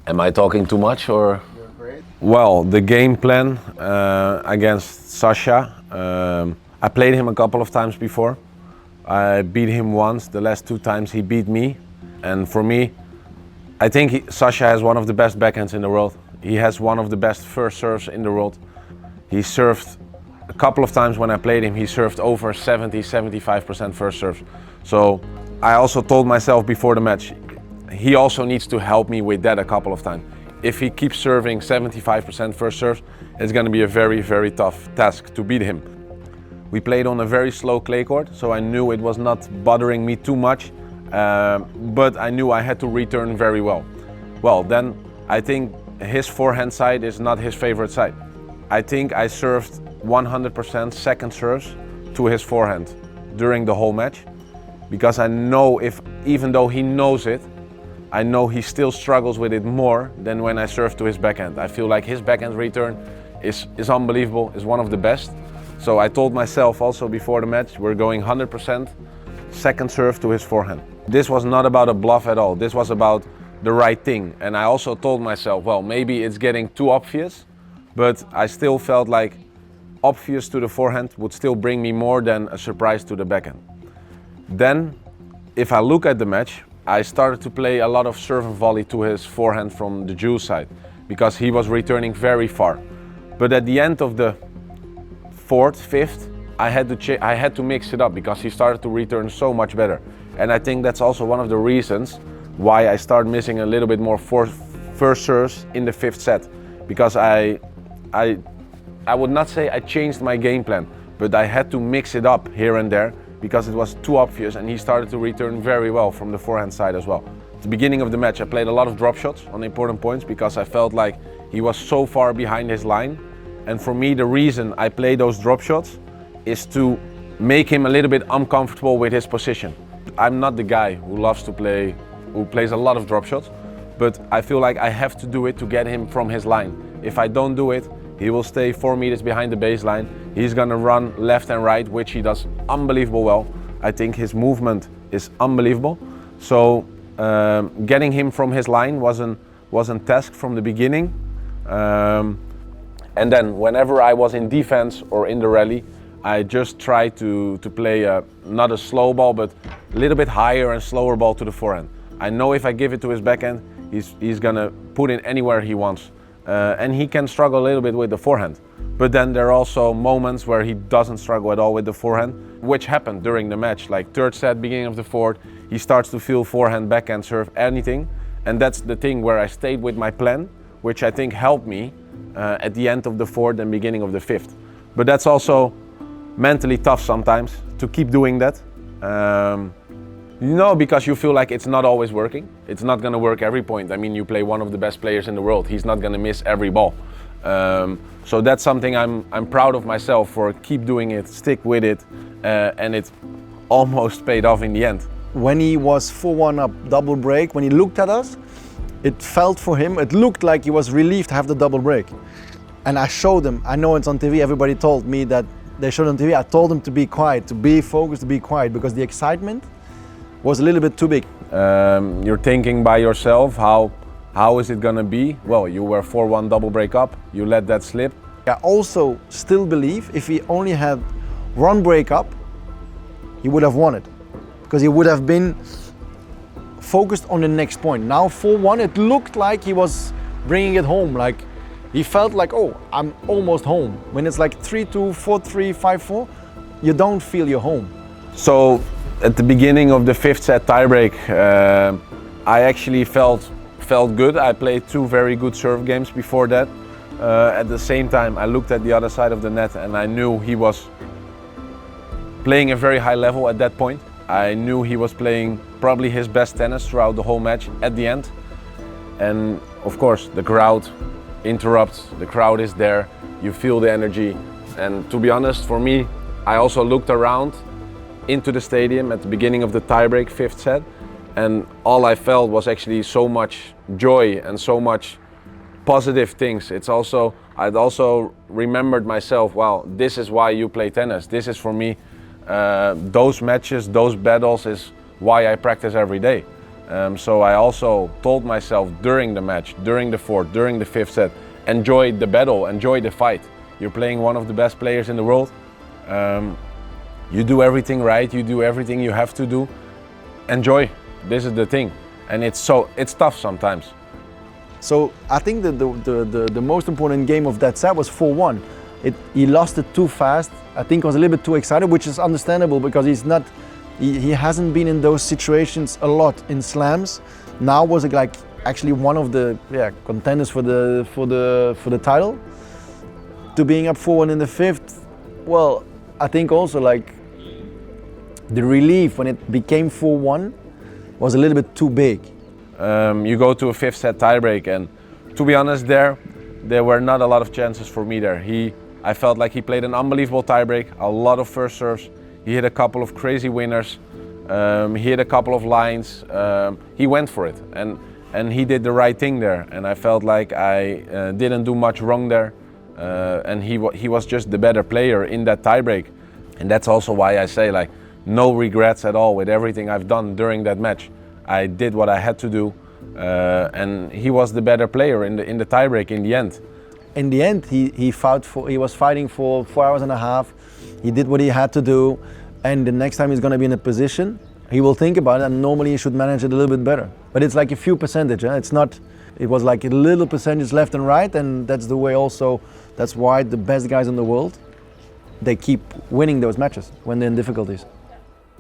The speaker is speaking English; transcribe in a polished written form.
Am I talking too much or? You're great. Well, the game plan against Sascha, I played him a couple of times before. I beat him once, the last 2 times he beat me. And for me, I think Sascha has one of the best backhands in the world. He has one of the best first serves in the world. He served a couple of times when I played him, he served over 70-75% first serves. So I also told myself before the match, he also needs to help me with that a couple of times. If he keeps serving 75% first serves, it's going to be a very, very tough task to beat him. We played on a very slow clay court, so I knew it was not bothering me too much, but I knew I had to return very well. Well, then I think his forehand side is not his favorite side. I think I served 100% second serves to his forehand during the whole match, because I know even though he knows it, I know he still struggles with it more than when I serve to his backhand. I feel like his backhand return is unbelievable, is one of the best. So I told myself also before the match, we're going 100% second serve to his forehand. This was not about a bluff at all. This was about the right thing. And I also told myself, well, maybe it's getting too obvious, but I still felt like obvious to the forehand would still bring me more than a surprise to the backhand. Then, if I look at the match, I started to play a lot of serve and volley to his forehand from the Jew side, because he was returning very far. But at the end of the 4th, 5th, I had to mix it up because he started to return so much better. And I think that's also one of the reasons why I started missing a little bit more first serves in the 5th set. Because I would not say I changed my game plan, but I had to mix it up here and there because it was too obvious, and he started to return very well from the forehand side as well. At the beginning of the match, I played a lot of drop shots on important points because I felt like he was so far behind his line. And for me, the reason I play those drop shots is to make him a little bit uncomfortable with his position. I'm not the guy who plays a lot of drop shots, but I feel like I have to do it to get him from his line. If I don't do it, he will stay 4 meters behind the baseline. He's gonna run left and right, which he does unbelievable well. I think his movement is unbelievable. So getting him from his line was a task from the beginning. And then whenever I was in defense or in the rally, I just tried to play not a slow ball, but a little bit higher and slower ball to the forehand. I know if I give it to his backhand, he's gonna put it anywhere he wants. And he can struggle a little bit with the forehand. But then there are also moments where he doesn't struggle at all with the forehand, which happened during the match. Like 3rd set, beginning of the 4th, he starts to feel forehand, backhand, serve, anything. And that's the thing where I stayed with my plan, which I think helped me at the end of the 4th and beginning of the 5th. But that's also mentally tough sometimes to keep doing that. Because you feel like it's not always working. It's not going to work every point. I mean, you play one of the best players in the world. He's not going to miss every ball. So that's something I'm proud of myself for. Keep doing it, stick with it, and it almost paid off in the end. When he was 4-1 up, double break, when he looked at us, it felt for him, it looked like he was relieved to have the double break. And I showed him, I know it's on TV, everybody told me that they showed on TV, I told him to be quiet, to be focused, to be quiet, because the excitement was a little bit too big. You're thinking by yourself, how is it gonna be? Well, you were 4-1 double break up, you let that slip. I also still believe if he only had 1 break up, he would have won it. Because he would have been focused on the next point. Now 4-1, it looked like he was bringing it home. Like he felt like, oh, I'm almost home. When it's like 3-2, 4-3, 5-4, you don't feel you're home. So at the beginning of the 5th set tiebreak, I actually felt good. I played 2 very good serve games before that. At the same time, I looked at the other side of the net and I knew he was playing a very high level at that point. I knew he was playing probably his best tennis throughout the whole match at the end. And of course, the crowd interrupts, the crowd is there, you feel the energy. And to be honest, for me, I also looked around into the stadium at the beginning of the tiebreak 5th set, and all I felt was actually so much joy and so much positive things. I'd also remembered myself, wow, this is why you play tennis. This is for me, those matches, those battles is why I practice every day. So I also told myself during the match, during the fourth, during the fifth set, enjoy the battle, enjoy the fight. You're playing one of the best players in the world. You do everything right, you do everything you have to do. Enjoy, this is the thing. And it's tough sometimes. So I think that the most important game of that set was 4-1. He lost it too fast. I think he was a little bit too excited, which is understandable because he hasn't been in those situations a lot in slams. Now was like actually one of the contenders for the title. To being up 4-1 in the fifth, well, I think also like the relief when it became 4-1 was a little bit too big. You go to a fifth set tiebreak, and to be honest, there were not a lot of chances for me there. I felt like he played an unbelievable tiebreak, a lot of first serves. He hit a couple of crazy winners. He hit a couple of lines. He went for it, and he did the right thing there. And I felt like I didn't do much wrong there. And he was just the better player in that tiebreak. And that's also why I say like no regrets at all with everything I've done during that match. I did what I had to do, and he was the better player in the tiebreak in the end. In the end, he was fighting for 4 hours and a half. He did what he had to do, and the next time he's going to be in a position, he will think about it, and normally he should manage it a little bit better. But it's like a few percentage. It's not. It was like a little percentage left and right, and that's the way also. That's why the best guys in the world, they keep winning those matches when they're in difficulties.